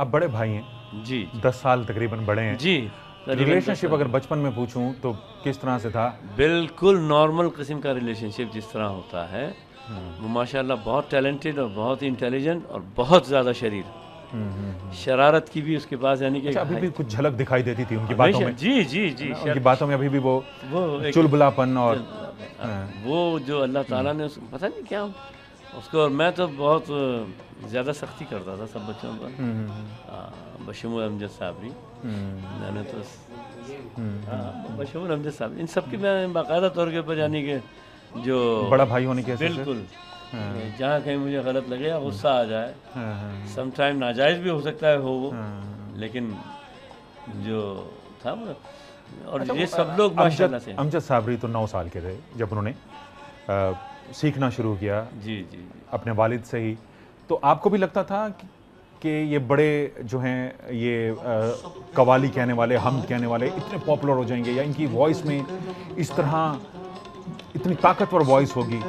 آپ بڑے بھائی ہیں جی 10 سال تقریباً بڑے ہیں جی ریلیشن شپ اگر بچپن میں پوچھوں تو کس طرح سے تھا؟ بالکل نارمل قسم کا ریلیشن شپ جس طرح ہوتا ہے وہ ماشاءاللہ بہت ٹیلنٹڈ اور بہت انٹیلیجنٹ اور بہت زیادہ شریر شرارت کی بھی اس کے پاس یعنی کہ اچھا ابھی بھی کچھ جھلک دکھائی دیتی تھی ان کی باتوں میں؟ جی جی جی ان کی باتوں میں ابھی بھی وہ ایک چلبلاپن اور وہ جو اللہ تعالیٰ نے پتہ نہیں کیا اس کو، اور میں تو بہت زیادہ سختی کرتا تھا سب بچوں پر بشمول امجد صابری، میں نے تو بشمول امجد صابری ان سب کی میں باقاعدہ طور کے اوپر یعنی کہ جو بڑا بھائی ہونے کی حیثیت سے بالکل جہاں کہیں مجھے غلط لگے یا غصہ آ جائے، سم ٹائم ناجائز بھی ہو سکتا ہے وہ، لیکن جو تھا اور یہ سب لوگ ماشاءاللہ سے امجد صابری تو 9 سال کے تھے جب انہوں نے سیکھنا شروع کیا جی جی اپنے والد سے ہی، تو آپ کو بھی لگتا تھا کہ یہ بڑے جو ہیں یہ قوالی کہنے والے حمد کہنے والے اتنے پاپولر ہو جائیں گے یا ان کی وائس میں اس طرح اتنی طاقتور وائس ہوگی؟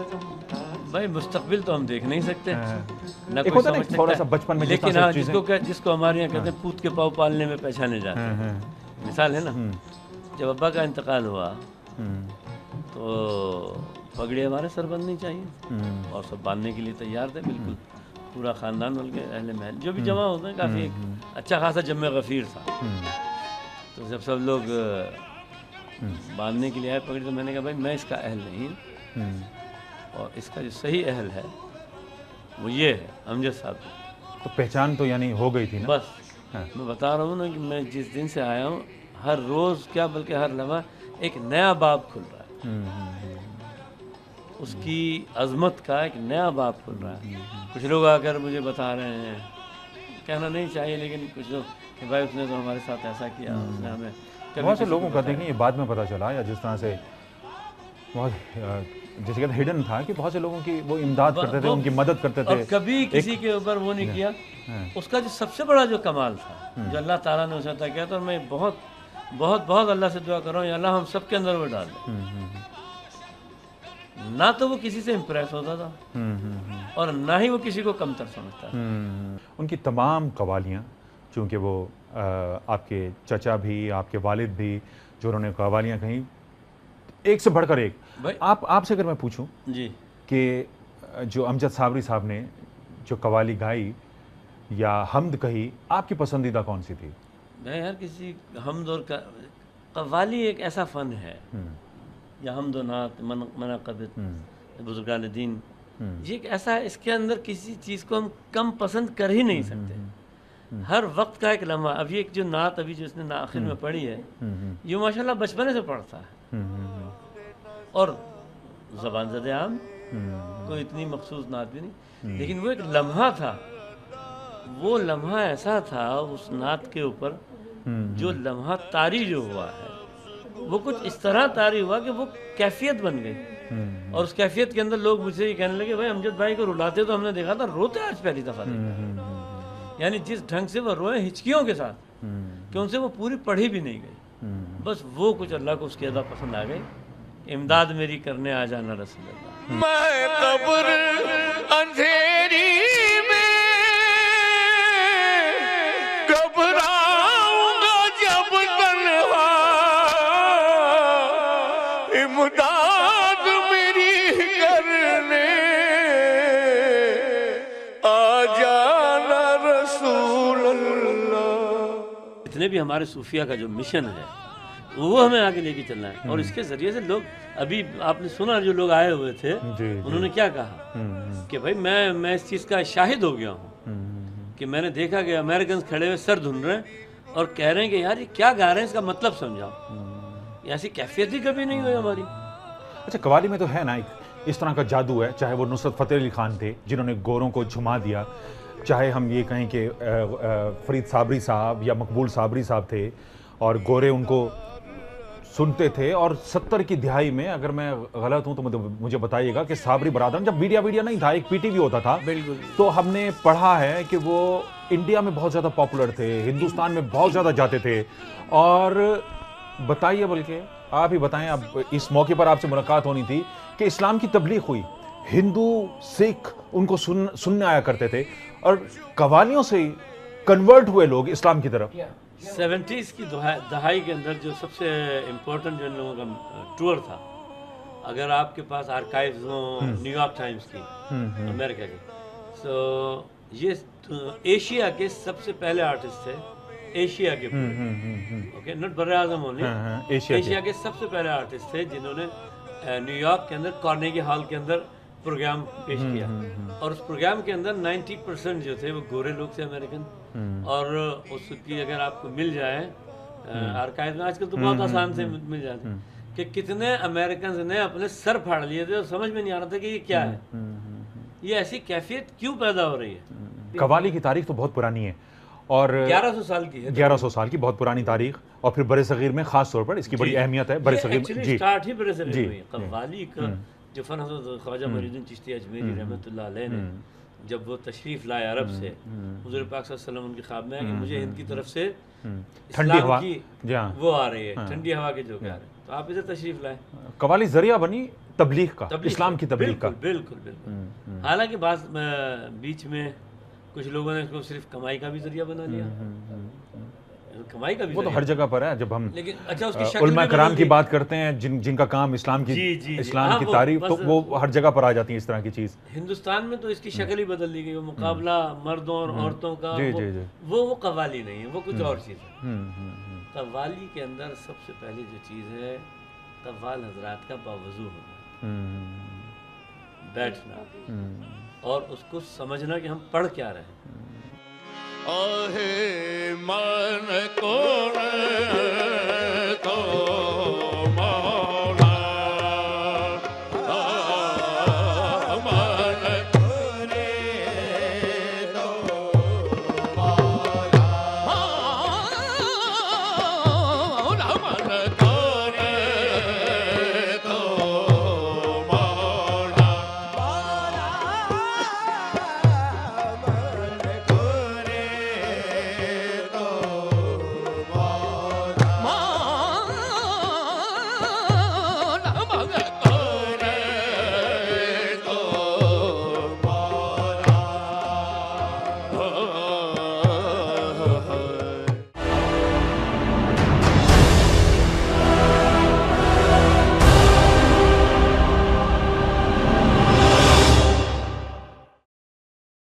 بھائی مستقبل تو ہم دیکھ نہیں سکتے، نہ ایک کوئی ہوتا ہے سمجھ تھوڑا سا سکتا ہے، بچپن میں لیکن ہاں جس کو ہمارے یہاں کہتے ہیں پوت کے پاؤں پالنے میں پہچانے جاتے ہیں، مثال ہے نا، جب ابا کا انتقال ہوا تو پگڑی ہمارے سر بندھنی چاہیے اور سب باندھنے کے لیے تیار تھے، بالکل پورا خاندان بلکہ اہل محل جو بھی جمع ہوتے ہیں، کافی ایک اچھا خاصا جمع غفیر تھا، تو جب سب لوگ باندھنے کے لیے آئے پگڑی تو میں نے کہا بھائی میں اس کا اہل نہیں، اور اس کا جو صحیح اہل ہے وہ یہ ہے امجد صاحب۔ تو پہچان تو یعنی ہو گئی تھی نا؟ بس میں بتا رہا ہوں نا کہ میں جس دن سے آیا ہوں ہر روز کیا بلکہ ہر لمحہ ایک نیا باب کھل رہا ہے، اس کی عظمت کا ایک نیا باب کھل رہا ہے۔ کچھ لوگ آ کر مجھے بتا رہے ہیں، کہنا نہیں چاہیے لیکن کچھ لوگ کہ بھائی اس نے تو ہمارے ساتھ ایسا کیا، اس نے ہمیں بہت سے لوگوں کا دیکھیں یہ بعد میں پتہ چلا، یا جس طرح سے بہت جیسے کہ ہڈن تھا کہ بہت سے لوگوں کی وہ امداد کرتے تھے، ان کی مدد کرتے تھے، اور کبھی کسی کے اوپر وہ نہیں کیا۔ اس کا جو سب سے بڑا جو کمال تھا جو اللہ تعالیٰ نے اسے عطا کیا تھا، اور میں بہت بہت بہت اللہ سے دعا کر رہا ہوں یا اللہ ہم سب کے اندر وہ ڈال دے، نہ تو وہ کسی سے امپریس ہوتا تھا اور نہ ہی وہ کسی کو کمتر سمجھتا تھا۔ ان کی تمام قوالیاں، چونکہ وہ آپ کے چچا بھی آپ کے والد بھی جو انہوں نے قوالیاں کہیں ایک سے بڑھ کر ایک، آپ سے اگر میں پوچھوں جی کہ جو امجد صابری صاحب نے جو قوالی گائی یا حمد کہی، آپ کی پسندیدہ کون سی تھی؟ میں ہر کسی حمد اور قوالی ایک ایسا فن ہے یا حمد و نعت مناقبت بزرگان دین، یہ ایک ایسا ہے اس کے اندر کسی چیز کو ہم کم پسند کر ہی نہیں سکتے، ہر وقت کا ایک لمحہ۔ اب یہ ایک جو نعت ابھی جو اس نے آخر میں پڑھی ہے یہ ماشاءاللہ بچپنے سے پڑھتا ہے اور زبان زد عام، کوئی اتنی مخصوص نعت بھی نہیں، لیکن وہ ایک لمحہ تھا، وہ لمحہ ایسا تھا اس نعت کے اوپر، جو لمحہ طاری جو ہوا ہے وہ کچھ اس طرح طاری ہوا کہ وہ کیفیت بن گئی، اور اس کیفیت کے اندر لوگ مجھ سے یہ کہنے لگے بھائی امجد بھائی کو رلاتے تو ہم نے دیکھا تھا، روتے آج پہلی دفعہ دیکھا، یعنی جس ڈھنگ سے وہ روئے ہچکیوں کے ساتھ کہ ان سے وہ پوری پڑھی بھی نہیں گئی، بس وہ کچھ اللہ کو اس کی ادا پسند آ گئی، امداد میری کرنے آ جانا رسول اللہ۔ میں قبر اندھیری میں گھبراؤں گا جب تنہا، امداد میری کرنے آ جانا رسول اللہ۔ اتنے بھی ہمارے صوفیہ کا جو مشن ہے وہ ہمیں آگے لے کے چلنا ہے، اور اس کے ذریعے سے لوگ، ابھی آپ نے سنا جو لوگ آئے ہوئے تھے انہوں نے کیا کہا کہ بھائی میں اس چیز کا شاہد ہو گیا ہوں کہ میں نے دیکھا کہ امریکنز کھڑے ہوئے سر دھن رہے ہیں اور کہہ رہے ہیں کہ یار یہ کیا گا رہے ہیں، اس کا مطلب سمجھاؤ، ایسی کیفیت ہی کبھی نہیں ہوئی ہماری۔ اچھا قوالی میں تو ہے نا ایک اس طرح کا جادو ہے، چاہے وہ نصرت فتح علی خان تھے جنہوں نے گوروں کو جھما دیا، چاہے ہم یہ کہیں کہ فرید صابری صاحب یا مقبول صابری صاحب تھے اور گورے ان کو سنتے تھے، اور 70 کی دہائی میں اگر میں غلط ہوں تو مجھے بتائیے گا کہ صابری برادران، جب میڈیا نہیں تھا، ایک پی ٹی وی ہوتا تھا، تو ہم نے پڑھا ہے کہ وہ انڈیا میں بہت زیادہ پاپولر تھے، ہندوستان میں بہت زیادہ جاتے تھے، اور بتائیے بلکہ آپ ہی بتائیں، اب اس موقع پر آپ سے ملاقات ہونی تھی کہ اسلام کی تبلیغ ہوئی، ہندو سکھ ان کو سننے آیا کرتے تھے، اور قوالیوں سے کنورٹ ہوئے لوگ اسلام کی طرف. 70s کی دہائی کے اندر جو سب سے امپورٹنٹ جو ان لوگوں کا ٹور تھا، اگر آپ کے پاس آرکائیوز ہوں نیو یارک ٹائمز کی امریکہ کی، تو یہ ایشیا کے سب سے پہلے آرٹسٹ تھے، ایشیا کے اوکے نٹ بر اعظم ہونے، ایشیا کے سب سے پہلے آرٹسٹ تھے جنہوں نے نیو یارک کے اندر کارنیگی ہال کے اندر پروگرام پیش کیا، اور اس پروگرام کے اندر 90% جو تھے وہ گورے لوگ تھے امریکن. اور اس کی اگر آپ کو مل جائے آرکائیو میں، آج کل تو بہت آسان سے مل جاتے ہیں، کہ کتنے امریکنز نے اپنے سر پھاڑ لیے تھے اور سمجھ میں نہیں آ رہا تھا کہ یہ کیا ہے، یہ ایسی کیفیت کیوں پیدا ہو رہی ہے. قوالی کی تاریخ تو بہت پرانی ہے، اور 1100 سال کی ہے، 1100 سال کی بہت پرانی تاریخ، اور پھر برِ صغیر میں خاص طور پر اس کی بڑی اہمیت ہے. برِ صغیر میں جی اسٹارٹ ہی برِ صغیر میں ہوئی. قوالی کا جو فن حضرت خواجہ معین الدین چشتی اجمیری رحمۃ اللہ علیہ نے جب وہ تشریف لائے عرب سے، حضور پاک صلی اللہ علیہ وسلم ان کے خواب میں ہے کہ مجھے ہند کی طرف سے ٹھنڈی ہوا کی وہ آ رہی ہے، ٹھنڈی ہوا کے جھونکے آ رہے ہیں، تو آپ ادھر تشریف لائے. قوالی ذریعہ بنی تبلیغ کا، اسلام کی تبلیغ کا. بالکل بالکل. حالانکہ بعض بیچ میں کچھ لوگوں نے اس کو صرف کمائی کا بھی ذریعہ بنا لیا، کمائی کا بھی وہ تو ہر جگہ پر ہے. جب ہم لیکن اچھا اس کی شکل علماء کرام کی بات کرتے ہیں جن کا کام اسلام کی اسلام کی تعریف، تو وہ ہر جگہ پر آ جاتی ہے اس طرح کی چیز. ہندوستان میں تو اس کی شکل ہی بدل دی گئی، وہ مقابلہ مردوں اور عورتوں کا، وہ قوالی نہیں ہے، وہ کچھ اور چیز ہے. قوالی کے اندر سب سے پہلی جو چیز ہے قوال حضرات کا باوضو ہونا، بیٹھنا اور اس کو سمجھنا کہ ہم پڑھ کیا رہے ہیں. آہ من کون